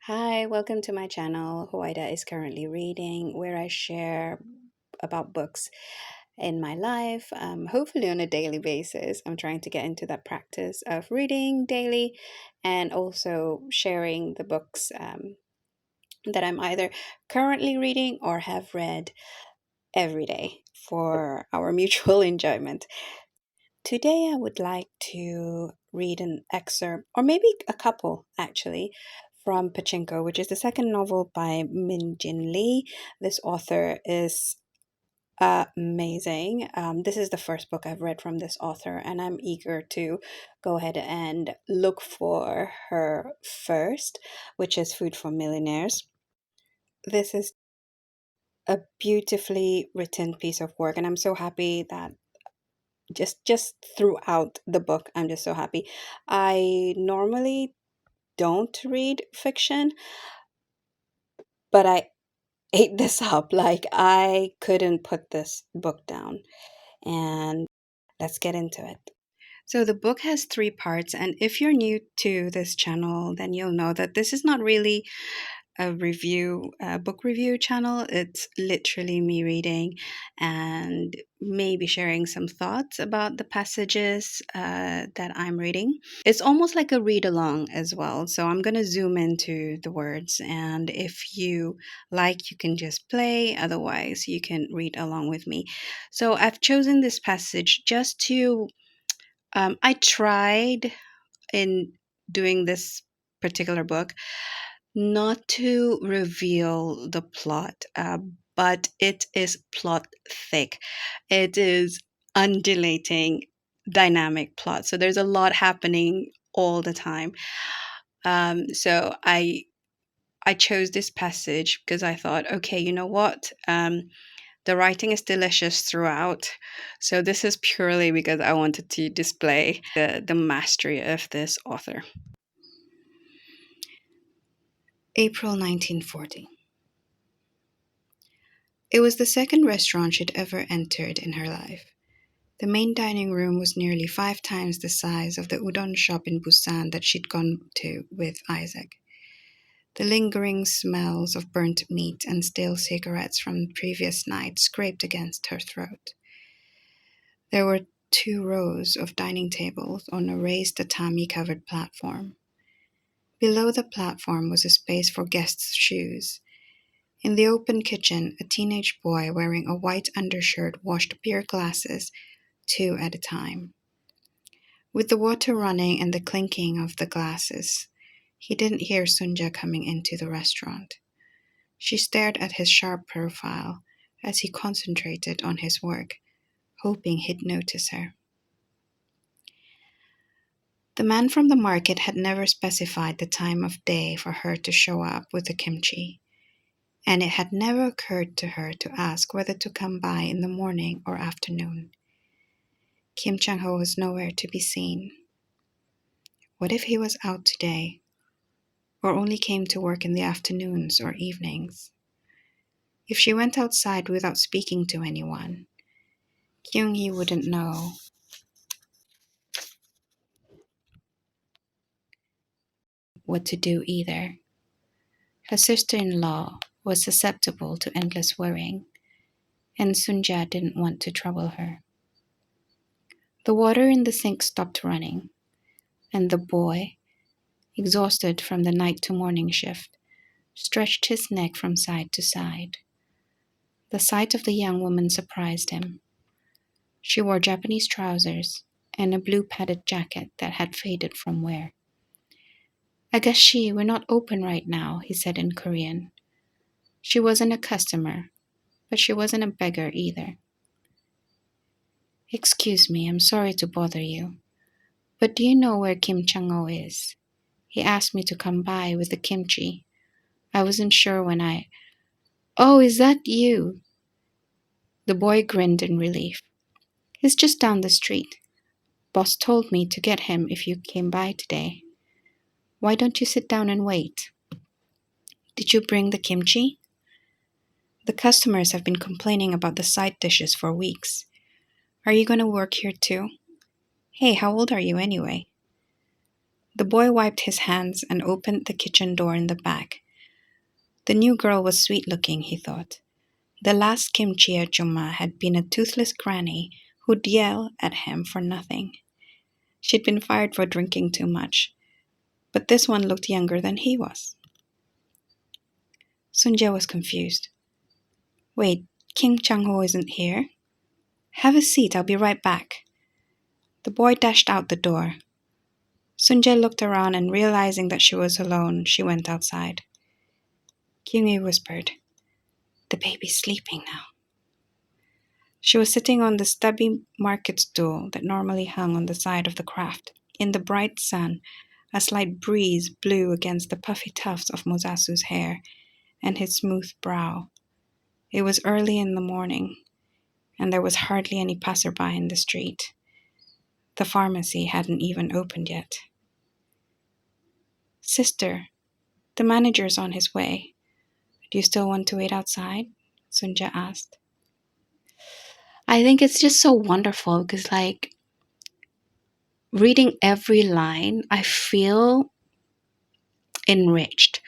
Hi, welcome to my channel. Huwaida is currently reading, where I share about books in my life, hopefully on a daily basis. I'm trying to get into that practice of reading daily and also sharing the books that I'm either currently reading or have read every day for our mutual enjoyment. Today, I would like to read an excerpt, or maybe a couple actually, from Pachinko, which is the second novel by Min Jin Lee. This author is amazing. This is the first book I've read from this author, and I'm eager to go ahead and look for her first, which is Food for Millionaires. This is a beautifully written piece of work, and I'm so happy that just throughout the book I'm just so happy. I normally don't read fiction, but I ate this up. Like, I couldn't put this book down, and let's get into it. So the book has three parts, and if you're new to this channel, then you'll know that this is not really a book review channel. It's literally me reading and maybe sharing some thoughts about the passages that I'm reading. It's almost like a read along as well. So I'm going to zoom into the words, and if you like, you can just play. Otherwise, you can read along with me. So I've chosen this passage just to, I tried in doing this particular book not to reveal the plot, but it is plot thick. It is undulating, dynamic plot. So there's a lot happening all the time. So I chose this passage because I thought, okay, you know what? The writing is delicious throughout. So this is purely because I wanted to display the mastery of this author. April 1940. It was the second restaurant she'd ever entered in her life. The main dining room was nearly 5 times the size of the udon shop in Busan that she'd gone to with Isaac. The lingering smells of burnt meat and stale cigarettes from the previous night scraped against her throat. There were 2 rows of dining tables on a raised tatami-covered platform. Below the platform was a space for guests' shoes. In the open kitchen, a teenage boy wearing a white undershirt washed beer glasses 2 at a time. With the water running and the clinking of the glasses, he didn't hear Sunja coming into the restaurant. She stared at his sharp profile as he concentrated on his work, hoping he'd notice her. The man from the market had never specified the time of day for her to show up with the kimchi, and it had never occurred to her to ask whether to come by in the morning or afternoon. Kim Chang-ho was nowhere to be seen. What if he was out today, or only came to work in the afternoons or evenings? If she went outside without speaking to anyone, Kyung-hee wouldn't know what to do either. Her sister-in-law was susceptible to endless worrying, and Sunja didn't want to trouble her. The water in the sink stopped running, and the boy, exhausted from the night to morning shift, stretched his neck from side to side. The sight of the young woman surprised him. She wore Japanese trousers and a blue padded jacket that had faded from wear. "Agashi, we're not open right now," he said in Korean. She wasn't a customer, but she wasn't a beggar either. "Excuse me, I'm sorry to bother you, but do you know where Kim Chang-ho is? He asked me to come by with the kimchi. I wasn't sure when I—" "Oh, is that you?" The boy grinned in relief. "He's just down the street. Boss told me to get him if you came by today. Why don't you sit down and wait?" "Did you bring the kimchi?" "The customers have been complaining about the side dishes for weeks. Are you going to work here too? Hey, how old are you anyway?" The boy wiped his hands and opened the kitchen door in the back. The new girl was sweet-looking, he thought. The last kimchi ajumma had been a toothless granny who'd yell at him for nothing. She'd been fired for drinking too much, but this one looked younger than he was. Sunja was confused. Wait, King Chang-ho isn't here? Have a seat, I'll be right back. The boy dashed out the door. Sunja looked around and realizing that she was alone, she went outside. Kyung-hee whispered, "The baby's sleeping now." She was sitting on the stubby market stool that normally hung on the side of the craft. In the bright sun, a slight breeze blew against the puffy tufts of Mosasu's hair and his smooth brow. It was early in the morning, and there was hardly any passerby in the street. The pharmacy hadn't even opened yet. "Sister, the manager's on his way. Do you still want to wait outside?" Sunja asked. I think it's just so wonderful because, like, reading every line, I feel enriched.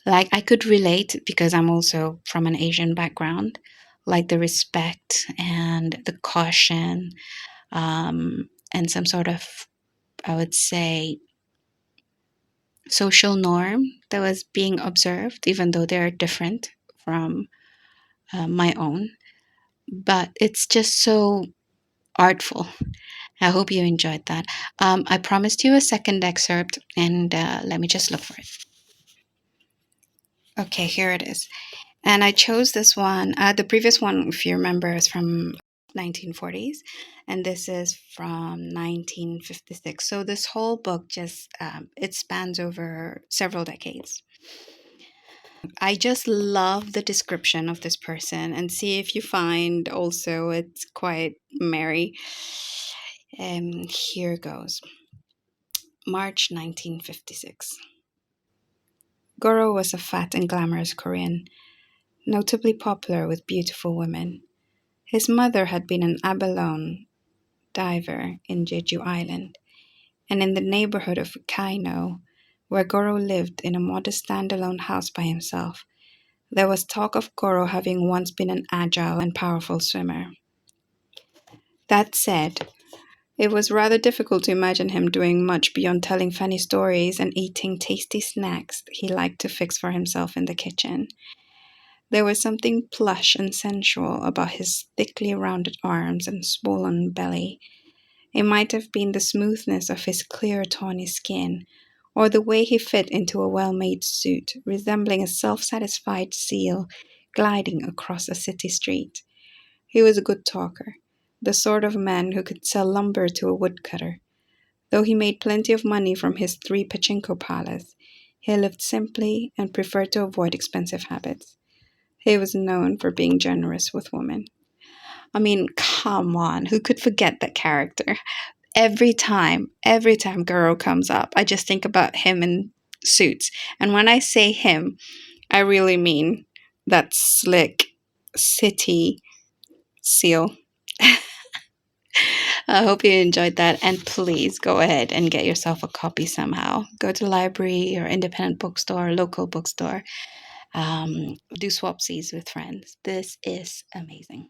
Like, I could relate because I'm also from an Asian background, like the respect and the caution, and some sort of, I would say, social norm that was being observed, even though they're different from my own. But it's just so artful. I hope you enjoyed that. I promised you a second excerpt, and let me just look for it. Okay, here it is. And I chose this one. The previous one, if you remember, is from 1940s, and this is from 1956. So this whole book just it spans over several decades. I just love the description of this person, and see if you find also it's quite merry. Here goes. March 1956. Goro was a fat and glamorous Korean, notably popular with beautiful women. His mother had been an abalone diver in Jeju Island, and in the neighborhood of Kaino, where Goro lived in a modest standalone house by himself, there was talk of Goro having once been an agile and powerful swimmer. That said, it was rather difficult to imagine him doing much beyond telling funny stories and eating tasty snacks he liked to fix for himself in the kitchen. There was something plush and sensual about his thickly rounded arms and swollen belly. It might have been the smoothness of his clear, tawny skin, or the way he fit into a well-made suit, resembling a self-satisfied seal gliding across a city street. He was a good talker, the sort of man who could sell lumber to a woodcutter. Though he made plenty of money from his 3 Pachinko parlors, he lived simply and preferred to avoid expensive habits. He was known for being generous with women. I mean, come on, who could forget that character? Every time Goro comes up, I just think about him in suits. And when I say him, I really mean that slick city seal. I hope you enjoyed that, and please go ahead and get yourself a copy somehow. Go to library or independent bookstore, local bookstore. Do swapsies with friends. This is amazing.